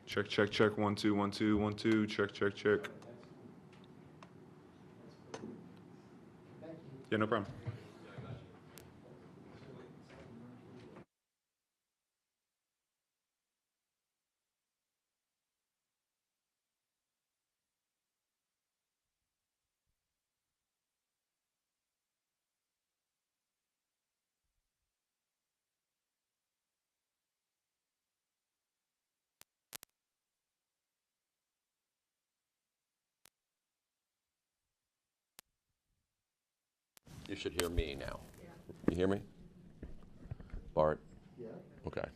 Check, check, check. 1 2 1 2 1 2. Check, check, check. Yeah, no problem. You should hear me now. You hear me? Bart? Yeah. Okay.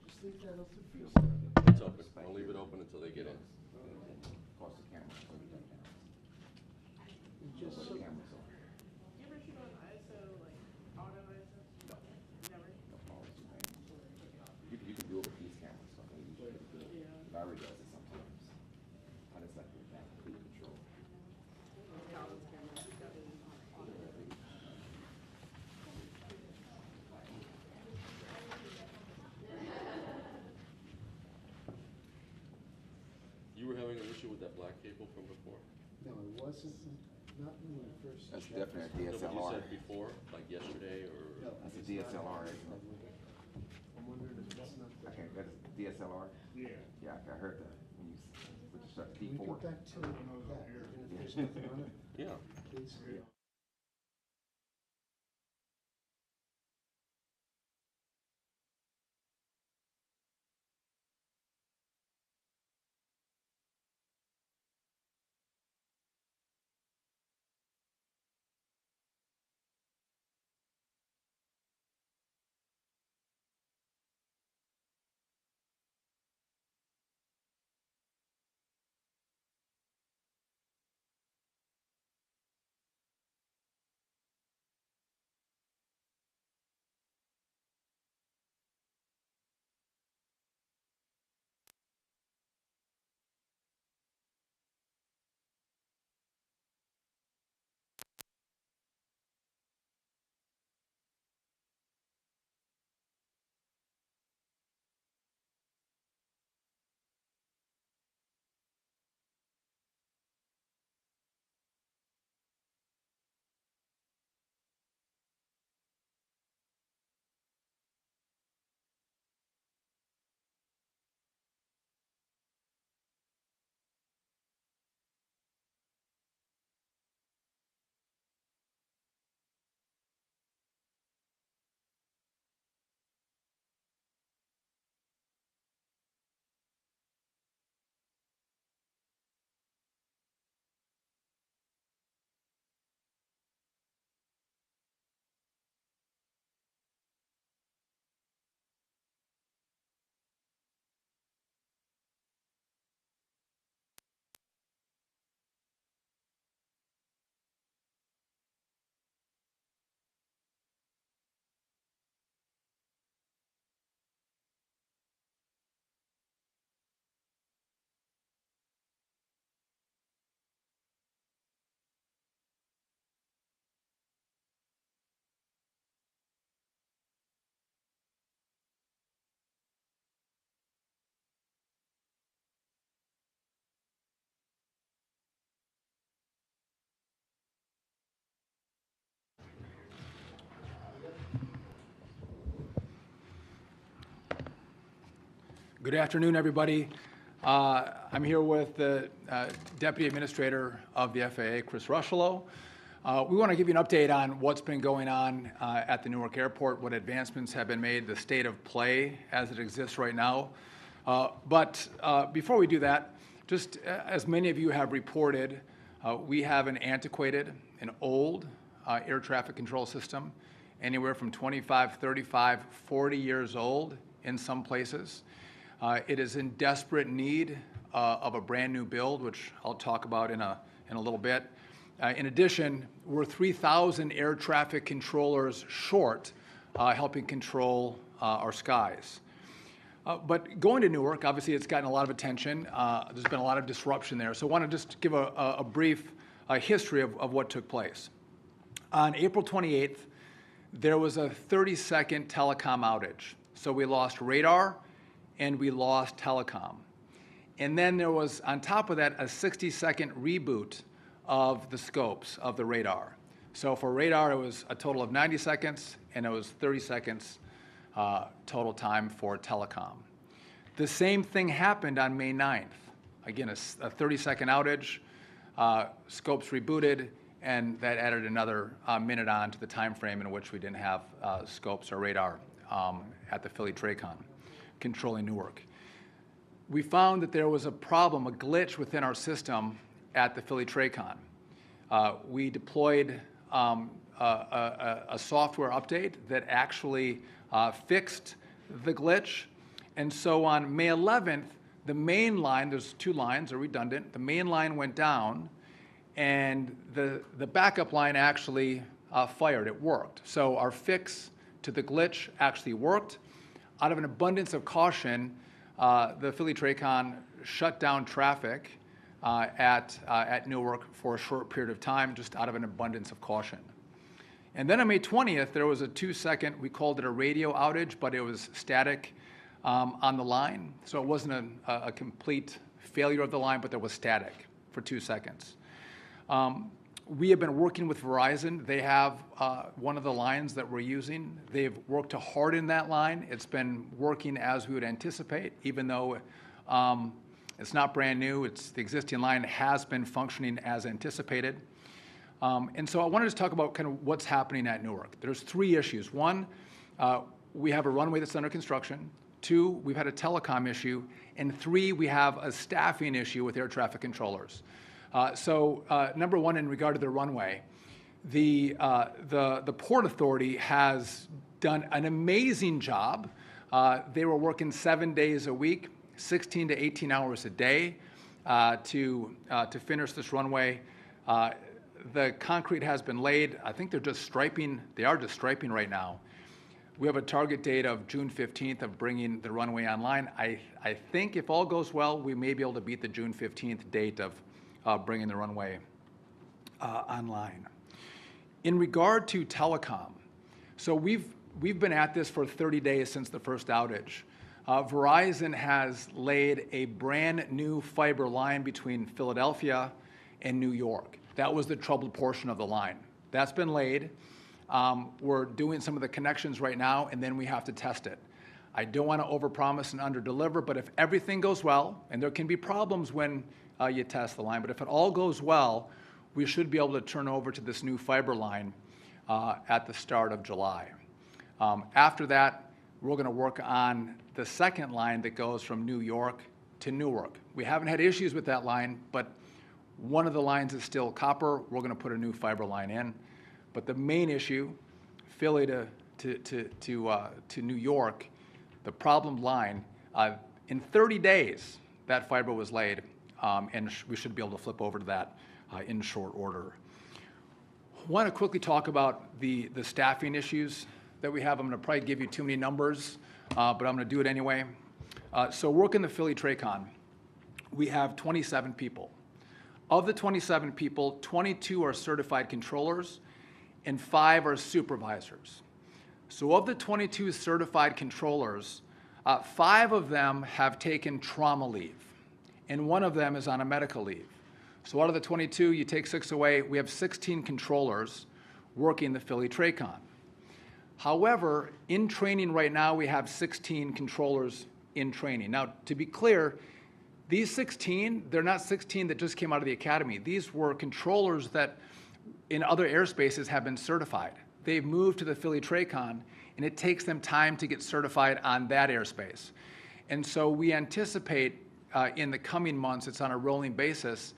Just leave that open for yourself. It's open. I'll leave it open until they get in. Pause the camera. You just so. You ever shoot on ISO, like auto ISO? No. Never? No, pause the camera. You can do it with these cameras, so maybe you should do it. Yeah. Larry does it sometimes. I just like to have complete control. Calvin's camera, he's got it on auto. You were having an issue with that black cable from before? No, it wasn't, not when we first. That's checked. definitely a No, but you DSLR. said before, like yesterday or? No, That's a it's not DSLR, that. isn't it? I'm wondering if it's not that. Okay, that's DSLR? Yeah. Yeah, I heard that when you switched up Can we go D4. back to that, even if there's nothing on it, Yeah. please? Good afternoon, everybody. I'm here with the Deputy Administrator of the FAA, Chris Rushlow. We want to give you an update on what's been going on at the Newark Airport, what advancements have been made, the state of play as it exists right now. But before we do that, just as many of you have reported, we have an antiquated, an old air traffic control system, anywhere from 25, 35, 40 years old in some places. It is in desperate need of a brand new build, which I'll talk about in a little bit. In addition, we're 3,000 air traffic controllers short helping control our skies. But going to Newark, obviously it's gotten a lot of attention. There's been a lot of disruption there. So I want to just give a brief history of what took place. On April 28th, there was a 30-second telecom outage. So we lost radar and we lost telecom. And then there was, on top of that, a 60-second reboot of the scopes of the radar. So for radar, it was a total of 90 seconds, and it was 30 seconds total time for telecom. The same thing happened on May 9th. Again, a 30-second outage, scopes rebooted, and that added another minute on to the time frame in which we didn't have scopes or radar at the Philly TRACON controlling Newark. We found that there was a problem, a glitch within our system at the Philly TRACON. We deployed a software update that actually fixed the glitch. And so on May 11th, the main line, there's two lines, are redundant, the main line went down, and the backup line actually fired, it worked. So our fix to the glitch actually worked. Out of an abundance of caution, the Philly TRACON shut down traffic at Newark for a short period of time, just out of an abundance of caution. And then on May 20th, there was a 2-second, we called it a radio outage, but it was static on the line. So it wasn't a complete failure of the line, but there was static for 2 seconds. We have been working with Verizon. They have one of the lines that we're using. They've worked to harden that line. It's been working as we would anticipate, even though it's not brand new. The existing line has been functioning as anticipated. And so I wanted to talk about kind of what's happening at Newark. There's 3 issues. 1, we have a runway that's under construction. 2, we've had a telecom issue. And 3, we have a staffing issue with air traffic controllers. Number 1, in regard to the runway, the Port Authority has done an amazing job. They were working 7 days a week, 16 to 18 hours a day to finish this runway. The concrete has been laid. I think they're just striping. They are just striping right now. We have a target date of June 15th of bringing the runway online. I think if all goes well, we may be able to beat the June 15th date of bringing the runway online. In regard to telecom, so we've been at this for 30 days since the first outage. Verizon has laid a brand new fiber line between Philadelphia and New York. That was the troubled portion of the line. That's been laid. We're doing some of the connections right now, and then we have to test it. I don't want to overpromise and underdeliver, but if everything goes well, and there can be problems when you test the line, but if it all goes well, we should be able to turn over to this new fiber line at the start of July. After that, we're going to work on the second line that goes from New York to Newark. We haven't had issues with that line, but one of the lines is still copper. We're going to put a new fiber line in. But the main issue, Philly to New York, the problem line, in 30 days, that fiber was laid, and we should be able to flip over to that in short order. I want to quickly talk about the staffing issues that we have. I'm going to probably give you too many numbers, but I'm going to do it anyway. So working the Philly TRACON, we have 27 people. Of the 27 people, 22 are certified controllers, and 5 are supervisors. So of the 22 certified controllers, 5 of them have taken trauma leave, and 1 of them is on a medical leave. So out of the 22, you take 6 away, we have 16 controllers working the Philly TRACON. However, in training right now, we have 16 controllers in training. Now, to be clear, these 16, they're not 16 that just came out of the academy. These were controllers that in other airspaces have been certified. They've moved to the Philly TRACON, and it takes them time to get certified on that airspace. And so we anticipate in the coming months, it's on a rolling basis,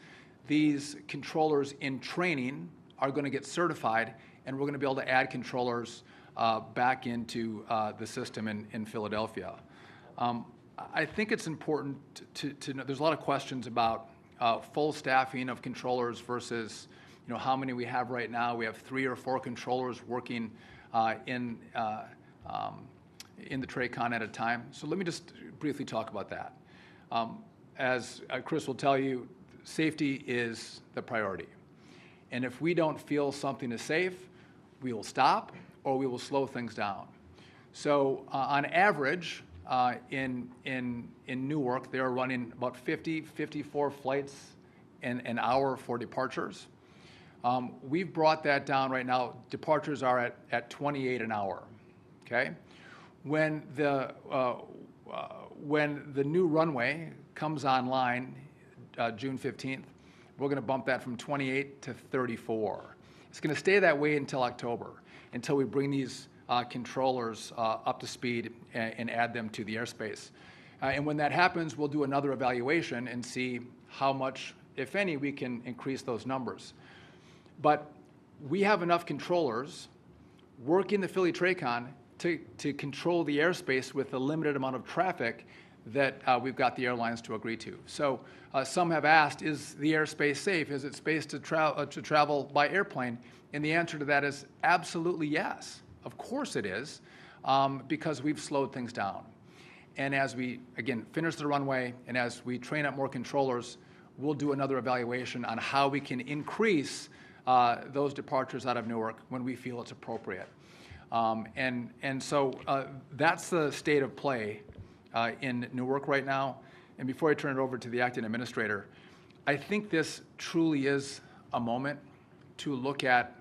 these controllers in training are going to get certified, and we're going to be able to add controllers back into the system in Philadelphia. I think it's important to know, there's a lot of questions about full staffing of controllers versus how many we have right now. We have 3 or 4 controllers working in the TRACON at a time. So let me just briefly talk about that. As Chris will tell you, safety is the priority. And if we don't feel something is safe, we will stop or we will slow things down. So on average, in Newark, they were running about 54 flights an hour for departures. We've brought that down right now. Departures are at 28 an hour, okay? When the new runway comes online, June 15th, we're gonna bump that from 28 to 34. It's gonna stay that way until October, until we bring these controllers up to speed and add them to the airspace. And when that happens, we'll do another evaluation and see how much, if any, we can increase those numbers. But we have enough controllers working the Philly TRACON to control the airspace with the limited amount of traffic that we've got the airlines to agree to. So some have asked, is the airspace safe? Is it safe to travel by airplane? And the answer to that is absolutely yes. Of course it is, because we've slowed things down. And as we, again, finish the runway and as we train up more controllers, we'll do another evaluation on how we can increase those departures out of Newark when we feel it's appropriate. And so that's the state of play in Newark right now. And before I turn it over to the acting administrator, I think this truly is a moment to look at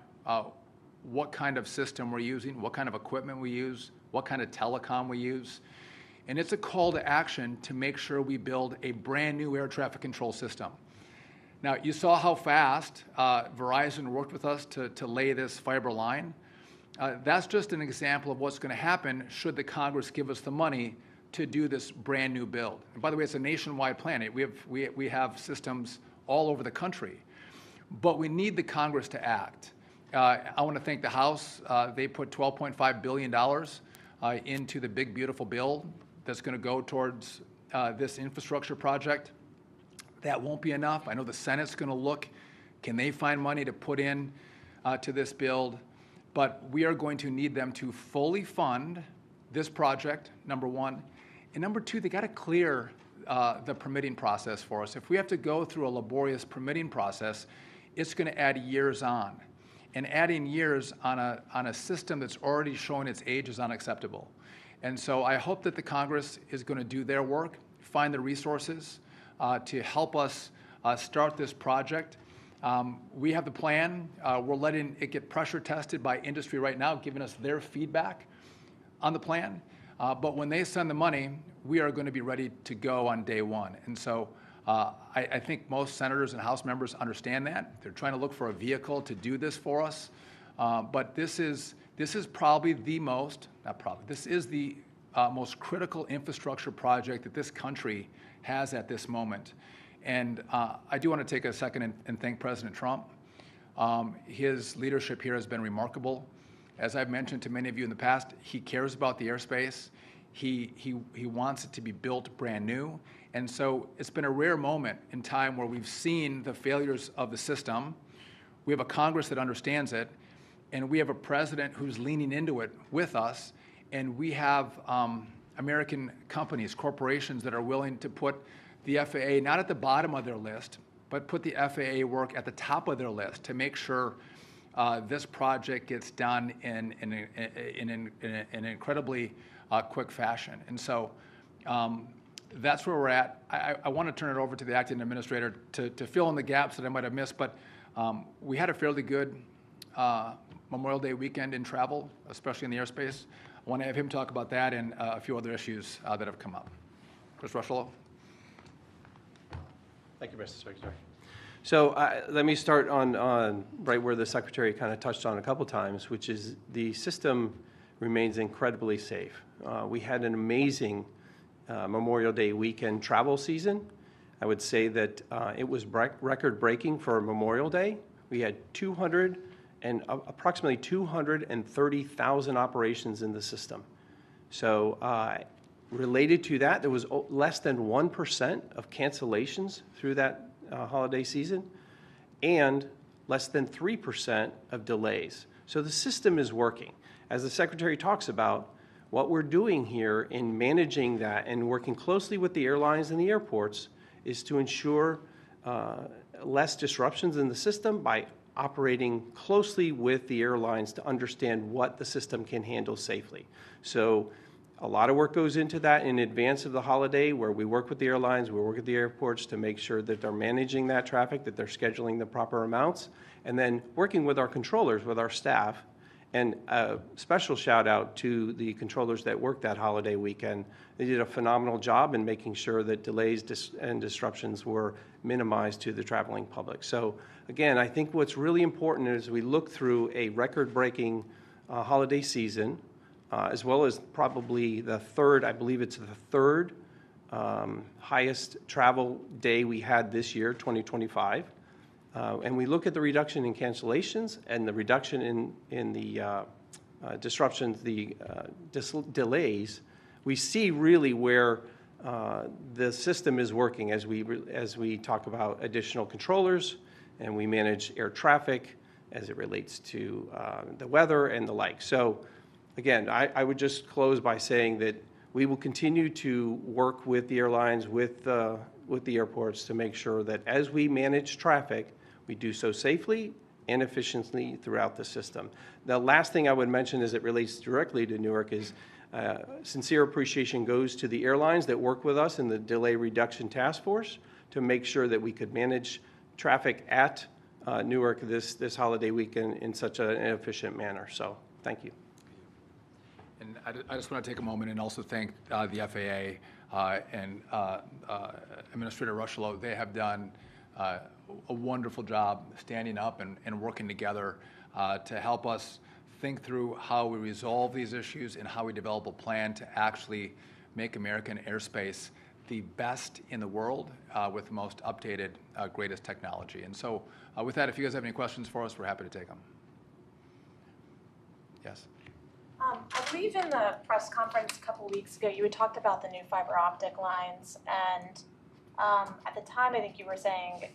what kind of system we're using, what kind of equipment we use, what kind of telecom we use. And it's a call to action to make sure we build a brand new air traffic control system. Now, you saw how fast Verizon worked with us to lay this fiber line. That's just an example of what's going to happen should the Congress give us the money to do this brand new build. And by the way, it's a nationwide plan. We have systems all over the country. But we need the Congress to act. I want to thank the House. They put $12.5 billion into the big, beautiful bill that's going to go towards this infrastructure project. That won't be enough. I know the Senate's going to look, can they find money to put in to this build? But we are going to need them to fully fund this project, number one. And number two, they got to clear the permitting process for us. If we have to go through a laborious permitting process, it's going to add years on. And adding years on a system that's already showing its age is unacceptable. And so I hope that the Congress is going to do their work, find the resources to help us start this project. We have the plan. We're letting it get pressure tested by industry right now, giving us their feedback on the plan. But when they send the money, we are going to be ready to go on day one. And so I think most senators and House members understand that. They're trying to look for a vehicle to do this for us. But this is probably the most, not probably, this is the most critical infrastructure project that this country has at this moment. And I do want to take a second and thank President Trump. His leadership here has been remarkable. As I've mentioned to many of you in the past, he cares about the airspace. He wants it to be built brand new. And so it's been a rare moment in time where we've seen the failures of the system. We have a Congress that understands it, and we have a president who's leaning into it with us, and we have American companies, corporations that are willing to put the FAA not at the bottom of their list, but put the FAA work at the top of their list to make sure this project gets done in an incredibly quick fashion. And so that's where we're at. I want to turn it over to the acting administrator to fill in the gaps that I might have missed, but we had a fairly good Memorial Day weekend in travel, especially in the airspace. I want to have him talk about that and a few other issues that have come up. Chris Rushlow. Thank you, Mr. Secretary. So let me start on right where the Secretary kind of touched on a couple times, which is the system remains incredibly safe. We had an amazing Memorial Day weekend travel season. I would say that it was record-breaking for Memorial Day. We had approximately 230,000 operations in the system. So related to that, there was less than 1% of cancellations through that holiday season and less than 3% of delays. So the system is working. As the Secretary talks about, what we're doing here in managing that and working closely with the airlines and the airports is to ensure less disruptions in the system by operating closely with the airlines to understand what the system can handle safely. So A lot of work goes into that in advance of the holiday, where we work with the airlines, we work with the airports to make sure that they're managing that traffic, that they're scheduling the proper amounts, and then working with our controllers, with our staff. And a special shout out to the controllers that worked that holiday weekend. They did a phenomenal job in making sure that delays and disruptions were minimized to the traveling public. So again, I think what's really important is we look through a record-breaking holiday season, as well as probably the third, I believe it's the third highest travel day we had this year, 2025. And we look at the reduction in cancellations and the reduction in the disruptions, the delays. We see really where the system is working as we talk about additional controllers and we manage air traffic as it relates to the weather and the like. So again, I would just close by saying that we will continue to work with the airlines, with the airports to make sure that as we manage traffic, we do so safely and efficiently throughout the system. The last thing I would mention as it relates directly to Newark is sincere appreciation goes to the airlines that work with us in the Delay Reduction Task Force to make sure that we could manage traffic at Newark this holiday weekend in such an efficient manner. So thank you. And I just want to take a moment and also thank the FAA and Administrator Rushlow. They have done a wonderful job standing up and working together to help us think through how we resolve these issues and how we develop a plan to actually make American airspace the best in the world with the most updated, greatest technology. And so with that, if you guys have any questions for us, we're happy to take them. Yes. I believe in the press conference a couple weeks ago, you had talked about the new fiber optic lines, and at the time, I think you were saying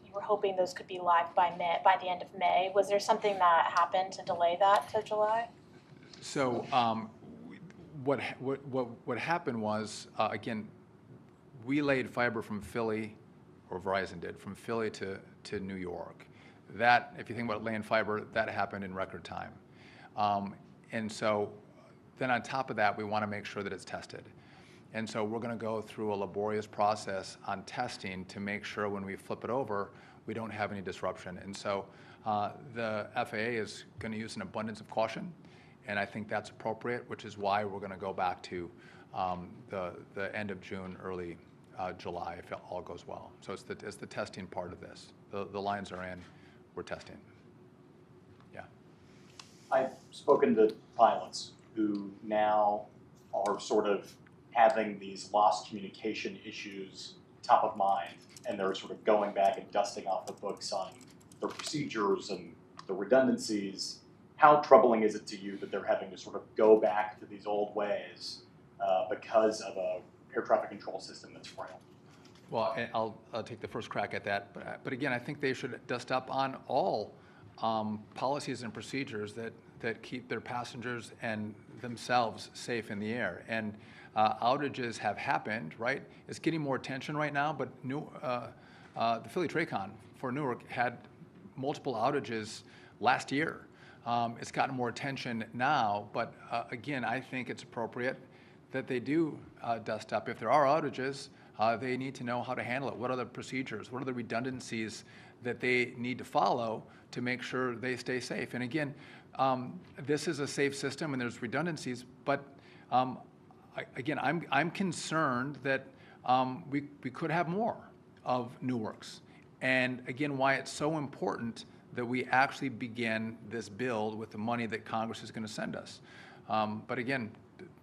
you were hoping those could be live by the end of May. Was there something that happened to delay that to July? So what happened was, again, we laid fiber from Philly, or Verizon did, from Philly to New York. That, if you think about laying fiber, that happened in record time. And so then on top of that, we want to make sure that it's tested. And so we're going to go through a laborious process on testing to make sure when we flip it over, we don't have any disruption. And so the FAA is going to use an abundance of caution, and I think that's appropriate, which is why we're going to go back to the end of June, early July, if all goes well. So it's the testing part of this. The lines are in, we're testing. Yeah. I've spoken to pilots who now are sort of having these lost communication issues top of mind, and they're sort of going back and dusting off the books on the procedures and the redundancies. How troubling is it to you that they're having to sort of go back to these old ways because of a air traffic control system that's frail? Well, I'll take the first crack at that. But again, I think they should dust up on all policies and procedures that keep their passengers and themselves safe in the air. And outages have happened, right? It's getting more attention right now, but the Philly TRACON for Newark had multiple outages last year. It's gotten more attention now, but again, I think it's appropriate that they do dust up. If there are outages, they need to know how to handle it. What are the procedures? What are the redundancies that they need to follow to make sure they stay safe? And again, this is a safe system and there's redundancies, but again, I'm concerned that we could have more of Newarks. And again, why it's so important that we actually begin this build with the money that Congress is going to send us. But again,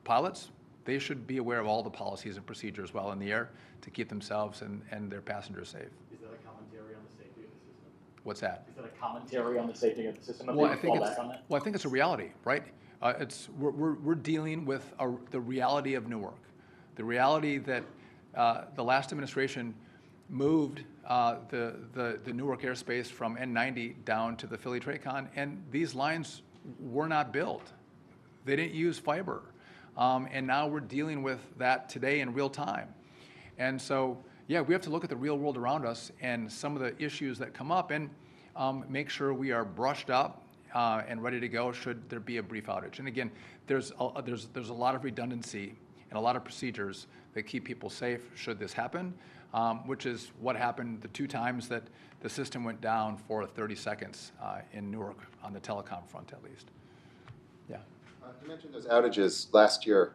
pilots, they should be aware of all the policies and procedures while in the air to keep themselves and their passengers safe. Is that a commentary on the safety of the system? What's that? Is that a commentary on the safety of the system? Well, I think it's a reality, right? We're dealing with the reality of Newark, the reality that the last administration moved the Newark airspace from N90 down to the Philly TRACON, and these lines were not built. They didn't use fiber, and now we're dealing with that today in real time. And so, yeah, we have to look at the real world around us and some of the issues that come up and make sure we are brushed up and ready to go should there be a brief outage. And again, there's a lot of redundancy and a lot of procedures that keep people safe should this happen, which is what happened the 2 times that the system went down for 30 seconds in Newark on the telecom front, at least. Yeah. You mentioned those outages last year.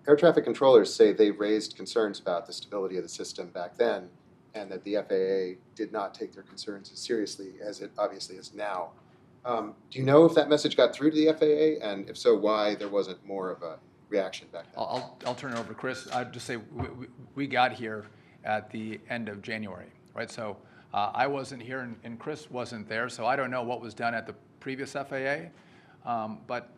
Air traffic controllers say they raised concerns about the stability of the system back then, and that the FAA did not take their concerns as seriously as it obviously is now. Do you know if that message got through to the FAA, and if so, why there wasn't more of a reaction back then? I'll turn it over to Chris. I'd just say we got here at the end of January, right? So I wasn't here and Chris wasn't there, so I don't know what was done at the previous FAA. But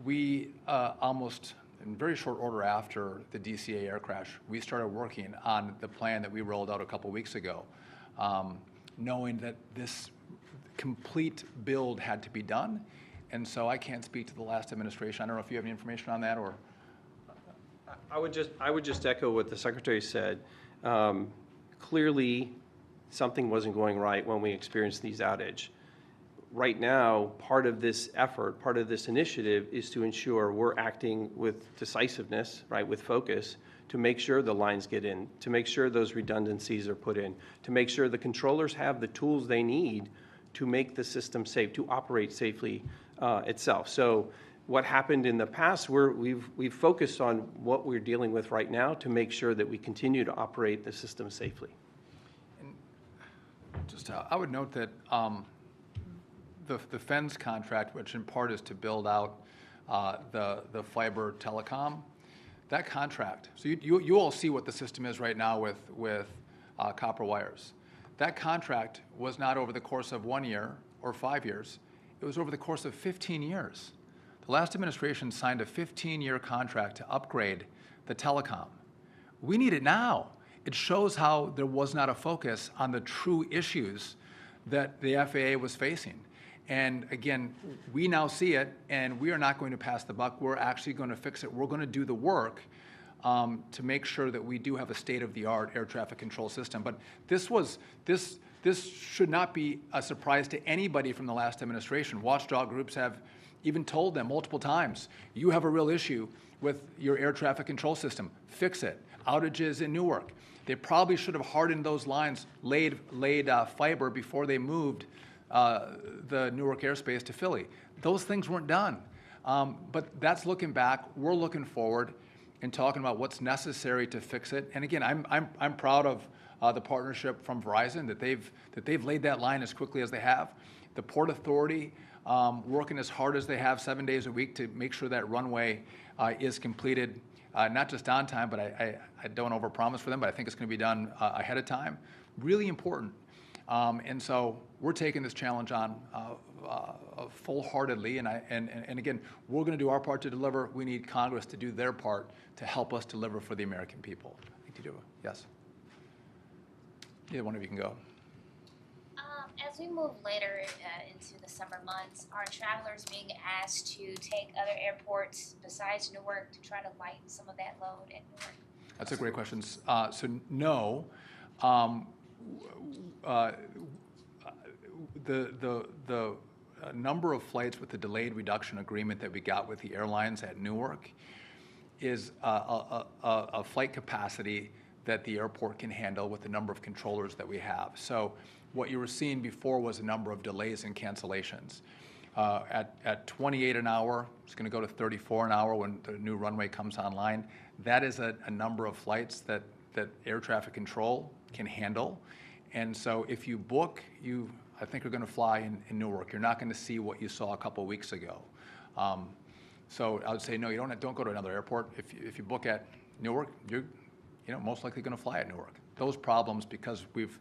we almost in very short order after the DCA air crash, we started working on the plan that we rolled out a couple weeks ago, knowing that this complete build had to be done. And so I can't speak to the last administration. I don't know if you have any information on that or. I would just echo what the Secretary said. Clearly, something wasn't going right when we experienced these outages. Right now, part of this effort, part of this initiative is to ensure we're acting with decisiveness, right, with focus, to make sure the lines get in, to make sure those redundancies are put in, to make sure the controllers have the tools they need to make the system safe, to operate safely itself. So what happened in the past, we've focused on what we're dealing with right now to make sure that we continue to operate the system safely. And just I would note that the FENS contract, which in part is to build out the fiber telecom, that contract, so you all see what the system is right now with copper wires. That contract was not over the course of 1 year or 5 years. It was over the course of 15 years. The last administration signed a 15-year contract to upgrade the telecom. We need it now. It shows how there was not a focus on the true issues that the FAA was facing. And again, we now see it, and we are not going to pass the buck. We're actually going to fix it. We're going to do the work to make sure that we do have a state-of-the-art air traffic control system. But this should not be a surprise to anybody from the last administration. Watchdog groups have even told them multiple times, you have a real issue with your air traffic control system. Fix it. Outages in Newark. They probably should have hardened those lines, laid fiber before they moved the Newark airspace to Philly. Those things weren't done. But that's looking back. We're looking forward and talking about what's necessary to fix it. And again, I'm proud of the partnership from Verizon that they've laid that line as quickly as they have. The Port Authority working as hard as they have 7 days a week to make sure that runway is completed, not just on time, but I don't overpromise for them, but I think it's going to be done ahead of time. Really important. And so we're taking this challenge on full-heartedly, and again, we're going to do our part to deliver. We need Congress to do their part to help us deliver for the American people. I think you do. Yes. Either one of you can go. As we move later into the summer months, are travelers being asked to take other airports besides Newark to try to lighten some of that load at Newark? That's a great question. So no. The number of flights with the delayed reduction agreement that we got with the airlines at Newark is a flight capacity that the airport can handle with the number of controllers that we have. So what you were seeing before was a number of delays and cancellations. At 28 an hour, it's going to go to 34 an hour when the new runway comes online. That is a number of flights that air traffic control can handle. And so if you book, I think you're going to fly in Newark. You're not going to see what you saw a couple weeks ago. So I would say, no, don't go to another airport. If you book at Newark, you're most likely going to fly at Newark. Those problems, because we've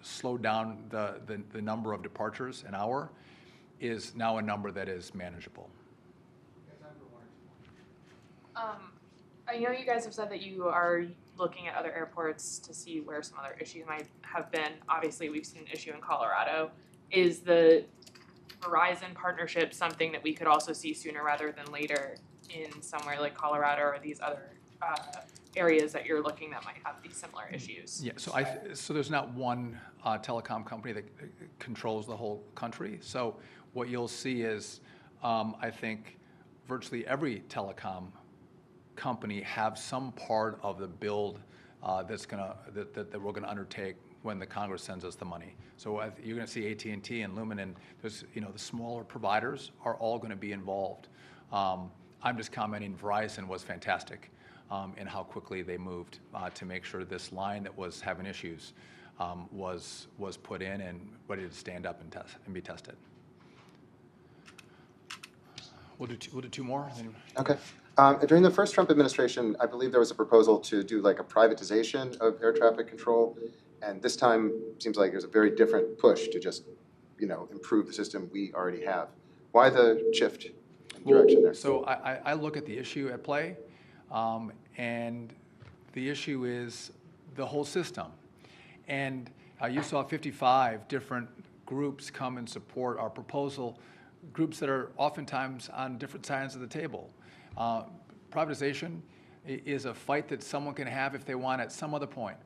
slowed down the number of departures an hour, is now a number that is manageable. I know you guys have said that you are looking at other airports to see where some other issues might have been. Obviously, we've seen an issue in Colorado. Is the Verizon partnership something that we could also see sooner rather than later in somewhere like Colorado or these other areas that you're looking that might have these similar issues? Yeah, so there's not one telecom company that controls the whole country. So what you'll see is, I think, virtually every telecom company have some part of the build that we're gonna undertake when the Congress sends us the money. So you're gonna see AT&T and Lumen, and there's, the smaller providers are all gonna be involved. I'm just commenting Verizon was fantastic in how quickly they moved to make sure this line that was having issues was put in and ready to stand up and be tested. We'll do two more. Okay. During the first Trump administration, I believe there was a proposal to do like a privatization of air traffic control. And this time seems like there's a very different push to just, improve the system we already have. Why the shift in direction there? So I look at the issue at play, and the issue is the whole system. And you saw 55 different groups come and support our proposal, groups that are oftentimes on different sides of the table. Privatization is a fight that someone can have if they want at some other point.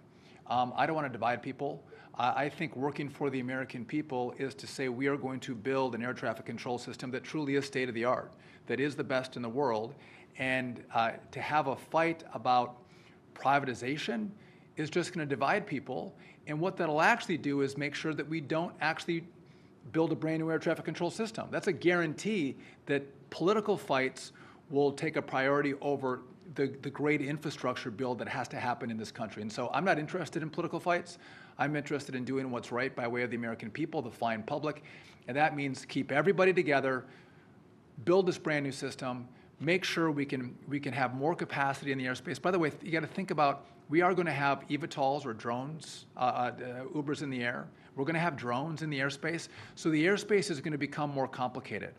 I don't want to divide people. I think working for the American people is to say we are going to build an air traffic control system that truly is state-of-the-art, that is the best in the world, and to have a fight about privatization is just going to divide people, and what that'll actually do is make sure that we don't actually build a brand new air traffic control system. That's a guarantee that political fights will take a priority over the great infrastructure build that has to happen in this country. And so I'm not interested in political fights. I'm interested in doing what's right by way of the American people, the flying public, and that means keep everybody together, build this brand new system, make sure we can have more capacity in the airspace. By the way, you got to think about, we are going to have eVTOLs or drones, Ubers in the air. We're going to have drones in the airspace. So the airspace is going to become more complicated.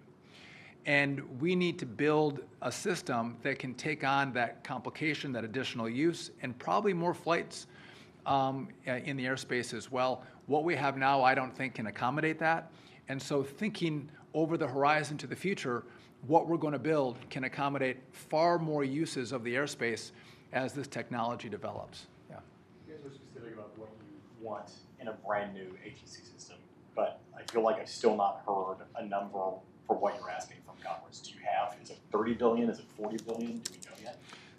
And we need to build a system that can take on that complication, that additional use, and probably more flights in the airspace as well. What we have now, I don't think, can accommodate that. And so thinking over the horizon to the future, what we're going to build can accommodate far more uses of the airspace as this technology develops. Yeah. You guys are specific about what you want in a brand new ATC system, but I feel like I've still not heard a number for what you're asking from Congress. Do you have, is it 30 billion, is it 40 billion, do we know yet?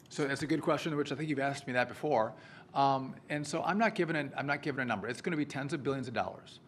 So that's a good question, which I think you've asked me that before. And so I'm not giving a number. It's going to be tens of billions of dollars.